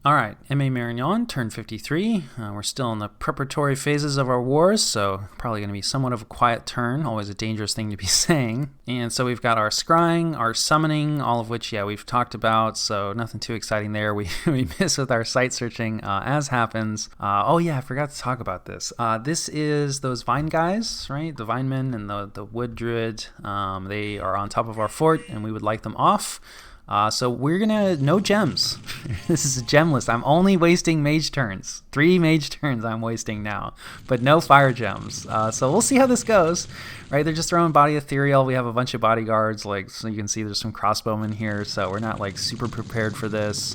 All right, MA Marignon turned 53. We're still in the preparatory phases of our wars, so probably going to be somewhat of a quiet turn, always a dangerous thing to be saying. And so we've got our scrying, our summoning, all of which, we've talked about, so nothing too exciting there. We miss with our site searching, as happens. I forgot to talk about this. This is those vine guys, right? The vine men and the wood druid. They are on top of our fort, and we would like them off. So we're no gems. This is a gem list. I'm only wasting mage turns. 3 mage turns I'm wasting now, but no fire gems. So we'll see how this goes, right? They're just throwing body ethereal. We have a bunch of bodyguards, so you can see there's some crossbowmen here, so we're not super prepared for this.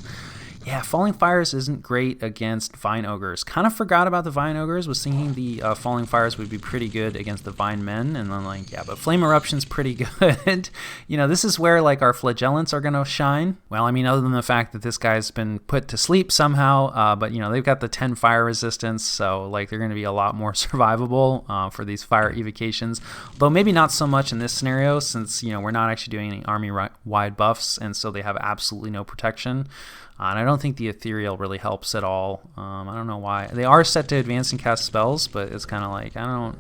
Yeah, Falling Fires isn't great against Vine Ogres. Kind of forgot about the Vine Ogres. Was thinking the Falling Fires would be pretty good against the Vine Men. And then but Flame Eruption's pretty good. This is where our Flagellants are going to shine. Well, other than the fact that this guy's been put to sleep somehow. But, they've got the 10 fire resistance. So, they're going to be a lot more survivable for these fire evocations. Though maybe not so much in this scenario since, we're not actually doing any army-wide buffs. And so they have absolutely no protection. And I don't think the ethereal really helps at all. I don't know why. They are set to advance and cast spells, but it's kind of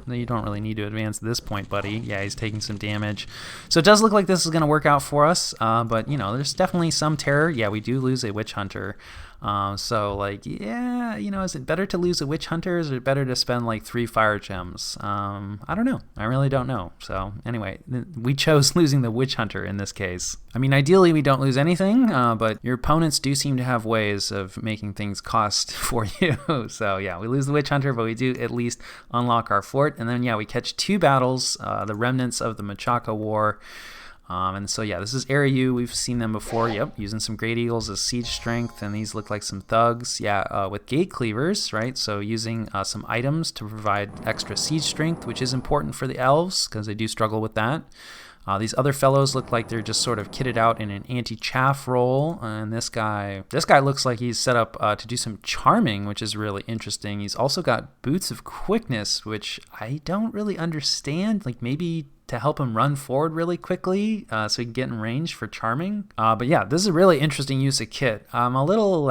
you don't really need to advance at this point, buddy. Yeah, he's taking some damage. So it does look like this is going to work out for us, but, there's definitely some terror. Yeah, we do lose a Witch Hunter. Is it better to lose a Witch Hunter, or is it better to spend 3 fire gems? I don't know. I really don't know. So anyway, we chose losing the Witch Hunter in this case. Ideally we don't lose anything, but your opponents do seem to have ways of making things cost for you. So yeah, we lose the Witch Hunter, but we do at least unlock our fort. And then we catch 2 battles, the remnants of the Machaca War. This is Area U. We've seen them before. Yep, using some Great Eagles as siege strength, and these look like some thugs. With Gate Cleavers, right? So using some items to provide extra siege strength, which is important for the elves because they do struggle with that. These other fellows look like they're just sort of kitted out in an anti-chaff role, and this guy looks like he's set up to do some charming, which is really interesting. He's also got Boots of Quickness, which I don't really understand. Maybe to help him run forward really quickly so he can get in range for charming. This is a really interesting use of kit. I'm a little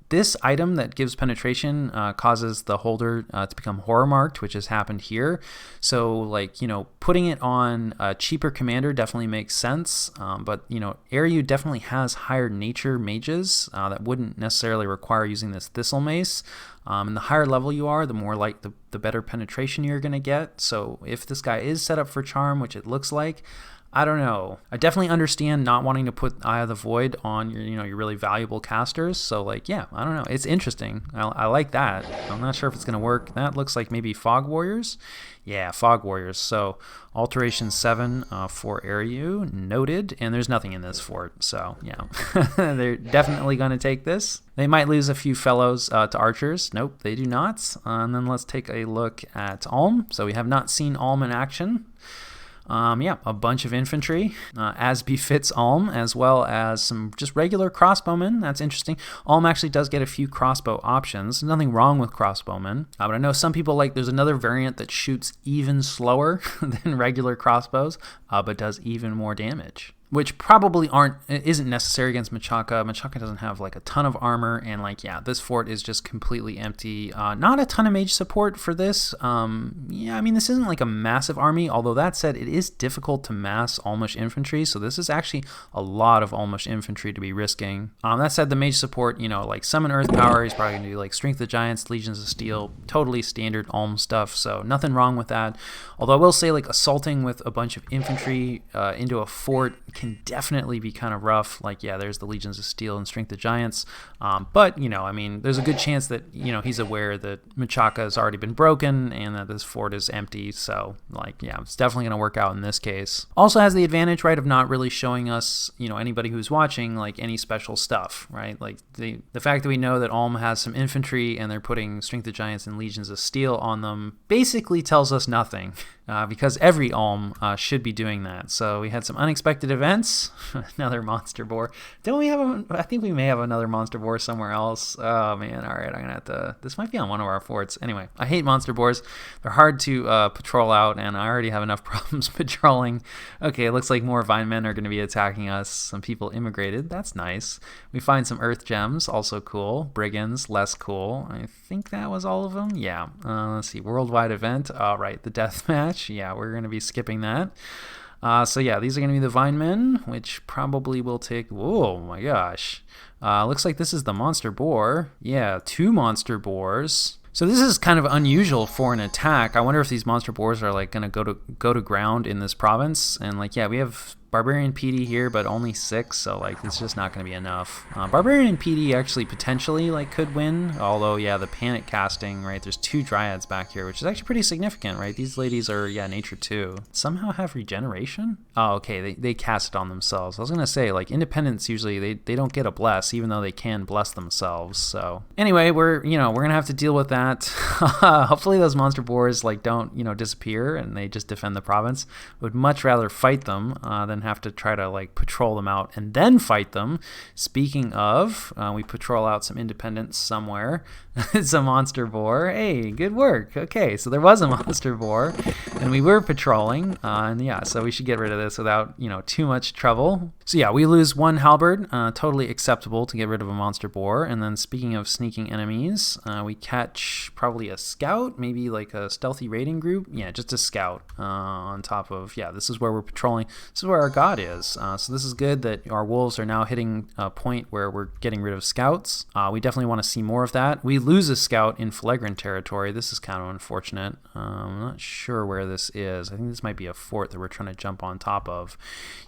this item that gives penetration causes the holder to become horror marked, which has happened here. So putting it on a cheaper commander definitely makes sense. But Area definitely has higher nature mages that wouldn't necessarily require using this Thistle Mace. And the higher level you are, the more the better penetration you're going to get. So if this guy is set up for charm, which it looks like, I don't know. I definitely understand not wanting to put Eye of the Void on your really valuable casters. So I don't know. It's interesting. I like that. I'm not sure if it's going to work. That looks like maybe Fog Warriors. Yeah, Fog Warriors. So Alteration 7 for Area noted. And there's nothing in this fort. So yeah, they're definitely going to take this. They might lose a few fellows to archers. Nope, they do not. And then let's take a look at Ulm. So we have not seen Ulm in action. A bunch of infantry, as befits Ulm, as well as some just regular crossbowmen. That's interesting. Ulm actually does get a few crossbow options. Nothing wrong with crossbowmen. But I know some people there's another variant that shoots even slower than regular crossbows, but does even more damage. Which probably isn't necessary against Machaca. Machaca doesn't have a ton of armor, and this fort is just completely empty. Not a ton of mage support for this. This isn't a massive army, although that said, it is difficult to mass Ulmish infantry, so this is actually a lot of Ulmish infantry to be risking. That said, the mage support, Summon Earth Power, he's probably going to do Strength of Giants, Legions of Steel, totally standard Ulm stuff, so nothing wrong with that. Although I will say, assaulting with a bunch of infantry into a fort can definitely be kind of rough. There's the Legions of Steel and Strength of Giants. But, there's a good chance that, he's aware that Machaca has already been broken and that this fort is empty. So, it's definitely going to work out in this case. Also has the advantage, right, of not really showing us, anybody who's watching, any special stuff, right? The fact that we know that Ulm has some infantry and they're putting Strength of Giants and Legions of Steel on them basically tells us nothing. because every Ulm should be doing that. So we had some unexpected events. Another monster boar. Don't we have I think we may have another monster boar somewhere else. Oh man, all right, I'm gonna have to, this might be on one of our forts. Anyway, I hate monster boars. They're hard to patrol out, and I already have enough problems patrolling. Okay, it looks like more vine men are gonna be attacking us. Some people immigrated. That's nice. We find some earth gems, also cool. Brigands, less cool. I think that was all of them. Yeah. Let's see. Worldwide event. All right, the death match. Yeah, we're going to be skipping that. So yeah, these are going to be the vine men, which probably will take. Whoa, my gosh. Looks like this is the monster boar. Yeah, 2 monster boars. So this is kind of unusual for an attack. I wonder if these monster boars are like going to go to ground in this province. And like, yeah, we have Barbarian PD here, but only 6, so like it's just not going to be enough. Barbarian PD actually potentially like could win, although yeah, the panic casting, right? There's 2 dryads back here, which is actually pretty significant, right? These ladies are nature 2. Somehow have regeneration. Oh, okay, they cast it on themselves. I was gonna say like independents usually they don't get a bless, even though they can bless themselves. So anyway, we're gonna have to deal with that. Hopefully those monster boars like don't disappear and they just defend the province. Would much rather fight them than have to try to like patrol them out and then fight them. Speaking of, we patrol out some independents somewhere. It's a monster boar. Hey, good work. Okay, so there was a monster boar and we were patrolling, and yeah, so we should get rid of this without too much trouble. So yeah, we lose 1 halberd, totally acceptable to get rid of a monster boar. And then speaking of sneaking enemies, we catch probably a scout, maybe like a stealthy raiding group. Yeah, just a scout on top of, yeah, this is where we're patrolling. This is where our god is. So this is good that our wolves are now hitting a point where we're getting rid of scouts. We definitely want to see more of that. We lose a scout in flagrant territory. This is kind of unfortunate. I'm not sure where this is. I think this might be a fort that we're trying to jump on top of.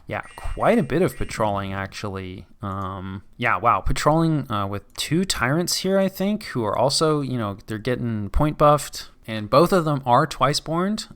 Yeah, quite a bit of patrolling actually. Yeah, wow, patrolling with 2 tyrants here, I think, who are also, they're getting point buffed. And both of them are twice-borned.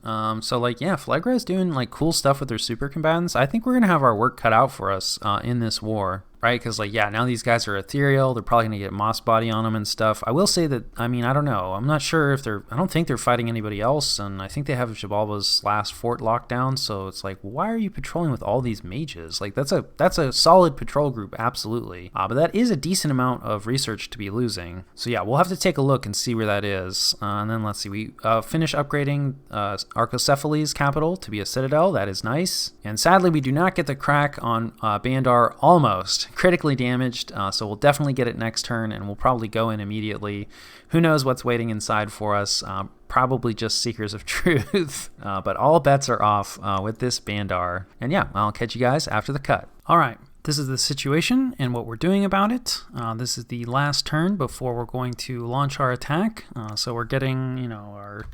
So like, yeah, Flegra is doing like cool stuff with their super combatants. I think we're going to have our work cut out for us in this war. Right, because like, yeah, now these guys are ethereal. They're probably going to get moss body on them and stuff. I will say that, I mean, I don't know. I'm not sure if I don't think they're fighting anybody else, and I think they have Jabalba's last fort locked down, so it's like, why are you patrolling with all these mages? Like, that's a solid patrol group, absolutely. But that is a decent amount of research to be losing. So yeah, we'll have to take a look and see where that is. And then let's see, we finish upgrading Archocephaly's capital to be a citadel. That is nice. And sadly, we do not get the crack on Bandar almost. Critically damaged, so we'll definitely get it next turn, and we'll probably go in immediately. Who knows what's waiting inside for us? Probably just Seekers of Truth, but all bets are off with this Bandar. And yeah, I'll catch you guys after the cut. All right, this is the situation and what we're doing about it. This is the last turn before we're going to launch our attack. So we're getting, our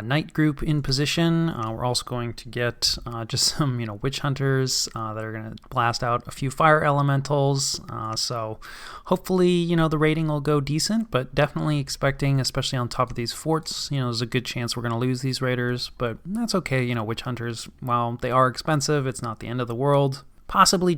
Knight group in position. We're also going to get just some, witch hunters that are going to blast out a few fire elementals. So hopefully, the rating will go decent, but definitely expecting, especially on top of these forts, there's a good chance we're going to lose these raiders, but that's okay. Witch hunters, while they are expensive, it's not the end of the world. Possibly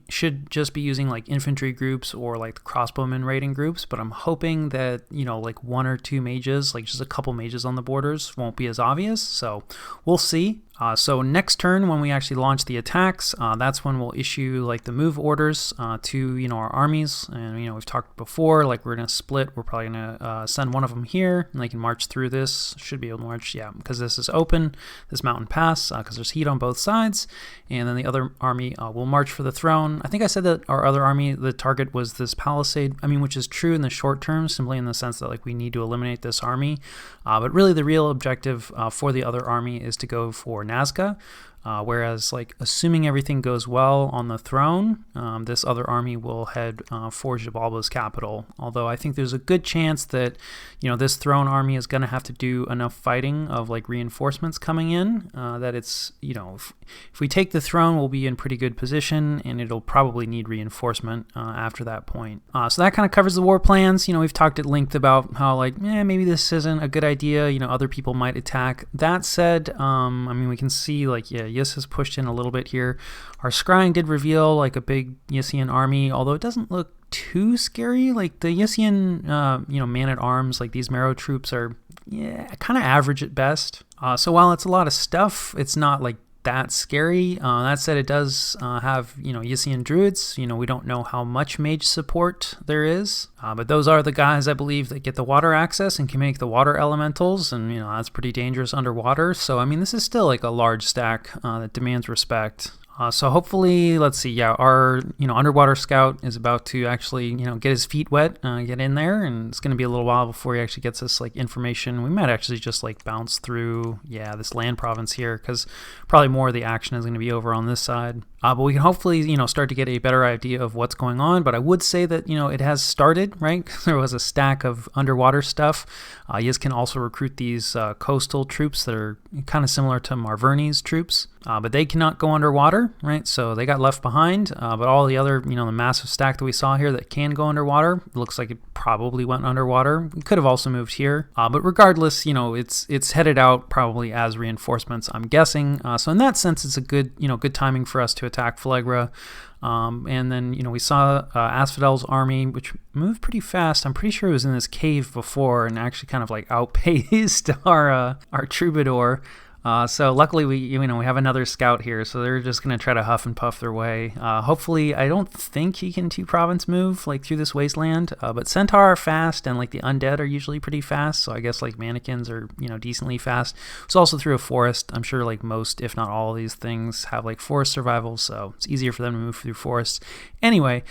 should just be using like infantry groups or like the crossbowmen raiding groups, but I'm hoping that like 1 or 2 mages, like just a couple mages on the borders, won't be as obvious. So we'll see. So next turn, when we actually launch the attacks, that's when we'll issue like the move orders to our armies. And we've talked before, like we're gonna split. We're probably gonna send one of them here, and they can march through this. Should be able to march, yeah, because this is open, this mountain pass, because there's heat on both sides. And then the other army will march for the throne. I think I said that our other army, the target was this palisade. I mean, which is true in the short term, simply in the sense that like we need to eliminate this army. But really, the real objective for the other army is to go for Nazca. Whereas, like, assuming everything goes well on the throne, this other army will head for Jabalba's capital. Although I think there's a good chance that, this throne army is going to have to do enough fighting of, like, reinforcements coming in, that it's, if we take the throne, we'll be in pretty good position, and it'll probably need reinforcement after that point. So that kind of covers the war plans. We've talked at length about how, like, maybe this isn't a good idea. Other people might attack. That said, I mean, we can see, like, yeah, Yis has pushed in a little bit here. Our scrying did reveal like a big Yissian army, although it doesn't look too scary. Like the Yissian, man at arms, like these marrow troops are, kind of average at best. So while it's a lot of stuff, it's not like that scary. That said, it does have, Ysian druids. We don't know how much mage support there is, but those are the guys, I believe, that get the water access and can make the water elementals, and that's pretty dangerous underwater. So I mean, this is still like a large stack that demands respect. So hopefully, let's see, yeah, our, underwater scout is about to actually, get his feet wet, get in there, and it's going to be a little while before he actually gets us, like, information. We might actually just, like, bounce through, this land province here, because probably more of the action is going to be over on this side. But we can hopefully, start to get a better idea of what's going on. But I would say that, it has started, right? There was a stack of underwater stuff. Yiz can also recruit these coastal troops that are kind of similar to Marverni's troops. But they cannot go underwater, right? So they got left behind. But all the other, the massive stack that we saw here that can go underwater, it looks like it probably went underwater. It could have also moved here. But regardless, it's headed out probably as reinforcements, I'm guessing. So in that sense, it's a good, good timing for us to attack Phlegra. And then, we saw Asphodel's army, which moved pretty fast. I'm pretty sure it was in this cave before and actually kind of like outpaced our troubadour. So luckily we have another scout here, so they're just going to try to huff and puff their way. Hopefully, I don't think he can 2-province move like through this wasteland, but Centaur are fast, and like the undead are usually pretty fast, so I guess like mannequins are, decently fast. It's also through a forest. I'm sure like most, if not all of these things have like forest survival, so it's easier for them to move through forests. Anyway,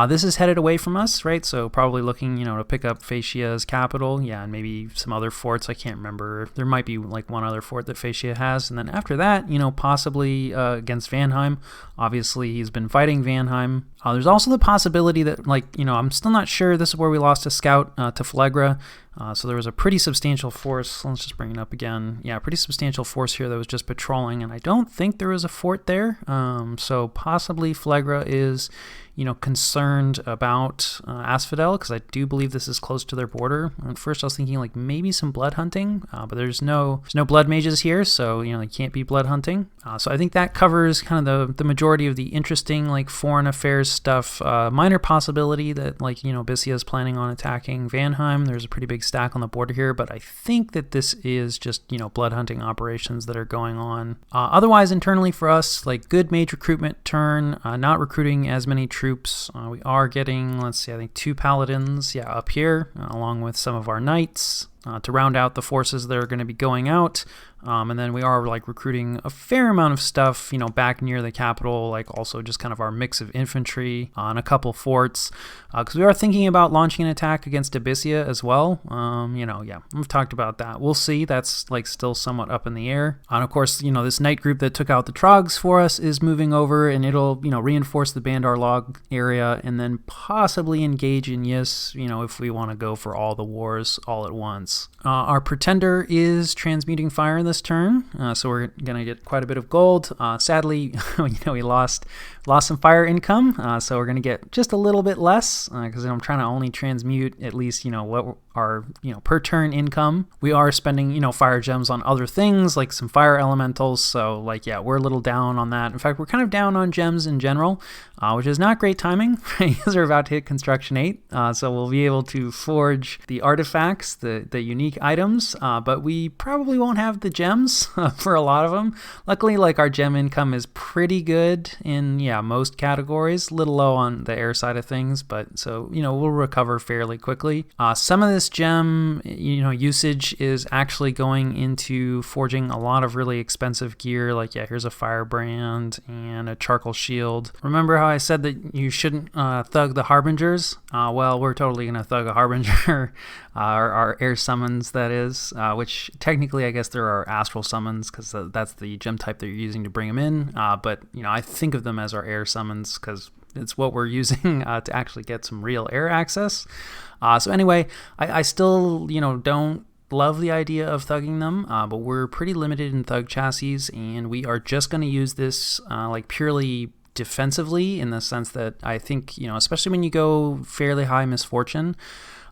this is headed away from us, right? So probably looking, to pick up Phaecia's capital, and maybe some other forts. I can't remember. There might be like one other fort that Phaecia has, and then after that, possibly against Vanheim. Obviously, he's been fighting Vanheim. There's also the possibility that, like, I'm still not sure. This is where we lost a scout to Phlegra. So there was a pretty substantial force. Let's just bring it up again. Yeah, pretty substantial force here that was just patrolling, and I don't think there was a fort there. So possibly Phlegra is, concerned about Asphodel, because I do believe this is close to their border. At first I was thinking like maybe some blood hunting, but there's no blood mages here, so they can't be blood hunting. So I think that covers kind of the majority of the interesting like foreign affairs stuff. Minor possibility that like Abyssia is planning on attacking Vanheim. There's a pretty big stack on the border here, but I think that this is just blood hunting operations that are going on. Otherwise, internally for us, like good mage recruitment turn, not recruiting as many troops. We are getting, let's see, I think 2 paladins, up here, along with some of our knights to round out the forces that are going to be going out. And then we are like recruiting a fair amount of stuff, back near the capital, like also just kind of our mix of infantry and a couple forts, because we are thinking about launching an attack against Abyssia as well. We've talked about that. We'll see. That's like still somewhat up in the air. And of course, this knight group that took out the Trogs for us is moving over, and it'll, reinforce the Bandar log area and then possibly engage in Yis, if we want to go for all the wars all at once. Our Pretender is transmuting fire in this turn, so we're going to get quite a bit of gold. Sadly, we lost some fire income, so we're going to get just a little bit less, because I'm trying to only transmute at least, what our, per turn income. We are spending, fire gems on other things, like some fire elementals, so like, we're a little down on that. In fact, we're kind of down on gems in general, which is not great timing, because we're about to hit Construction 8, so we'll be able to forge the artifacts, the unique items, but we probably won't have the gems for a lot of them. Luckily, like our gem income is pretty good in most categories, a little low on the air side of things, but so we'll recover fairly quickly. Some of this gem usage is actually going into forging a lot of really expensive gear, like here's a firebrand and a charcoal shield. Remember how I said that you shouldn't thug the harbingers? Well, we're totally gonna thug a harbinger. Our air summons, that is, which technically I guess there are astral summons, because that's the gem type that you're using to bring them in, but I think of them as our air summons because it's what we're using to actually get some real air access. So anyway, I still don't love the idea of thugging them, but we're pretty limited in thug chassis, and we are just going to use this like purely defensively, in the sense that I think especially when you go fairly high misfortune,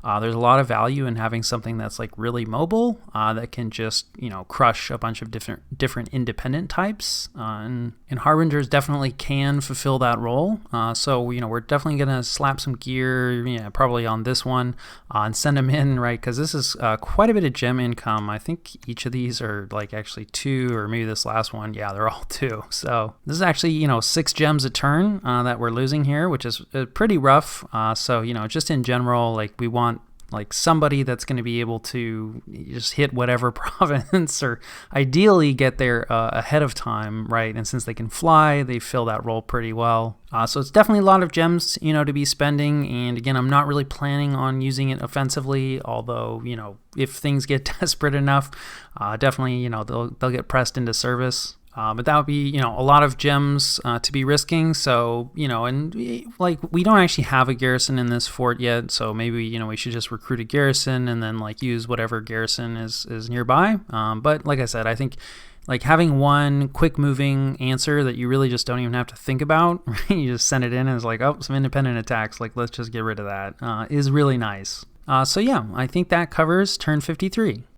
There's a lot of value in having something that's like really mobile, that can just, crush a bunch of different independent types. And Harbingers definitely can fulfill that role. So we're definitely going to slap some gear, probably on this one, and send them in, right? Because this is quite a bit of gem income. I think each of these are like actually 2, or maybe this last one, yeah, they're all 2. So this is actually 6 gems a turn that we're losing here, which is pretty rough. So just in general, like we want like somebody that's going to be able to just hit whatever province, or ideally get there ahead of time, right? And since they can fly, they fill that role pretty well. So it's definitely a lot of gems, to be spending. And again, I'm not really planning on using it offensively, although, if things get desperate enough, definitely, they'll get pressed into service. But that would be, a lot of gems to be risking. So, and like we don't actually have a garrison in this fort yet. So maybe, we should just recruit a garrison and then like use whatever garrison is nearby. But like I said, I think like having one quick moving answer that you really just don't even have to think about, you just send it in and it's like, oh, some independent attacks. Like, let's just get rid of that, is really nice. So yeah, I think that covers turn 53.